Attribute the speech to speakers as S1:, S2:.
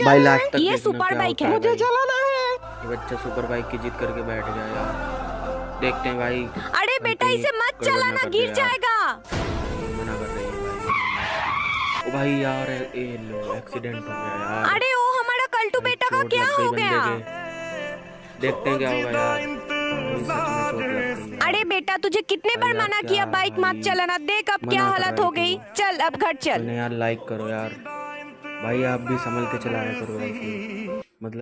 S1: भाई लास्ट तक
S2: ये
S1: देखना
S2: सुपर
S1: क्या
S2: बाइक
S1: होता
S2: है।
S1: है। मुझे चलाना है। ये बच्चा सुपर बाइक की जीत करके बैठ गया यार। देखते हैं भाई।
S2: अरे
S1: भाई
S2: बेटा
S1: कहीं
S2: इसे मत
S1: गड़बड़ ना
S2: चलाना,
S1: कर दे
S2: गिर
S1: यार।
S2: जाएगा।
S1: मना कर रही है भाई। ओ भाई यार, ये लो एक्सीडेंट हो गया यार।
S2: अरे ओ हमारा कल्टू
S1: भाई
S2: बेटा का
S1: चोट
S2: क्या
S1: लग गई
S2: हो
S1: बंदे
S2: गया?
S1: के। देखते हैं क्या होगा यार। भाई सच में चोट लग गई
S2: अरे
S1: यार।
S2: बेटा तुझे कितने
S1: भाई
S2: बार
S1: यार
S2: मना
S1: क्या
S2: किया बाइक मत
S1: भाई।
S2: चलाना, देख अब क्या
S1: मना कर
S2: हालत
S1: रही
S2: हो
S1: थी
S2: गई।
S1: वो।
S2: चल अब घर
S1: कोई
S2: चल।
S1: नहीं यार, लाइक करो यार। भाई आप भी संभल के चलाया करो ऐसे ही। मतलब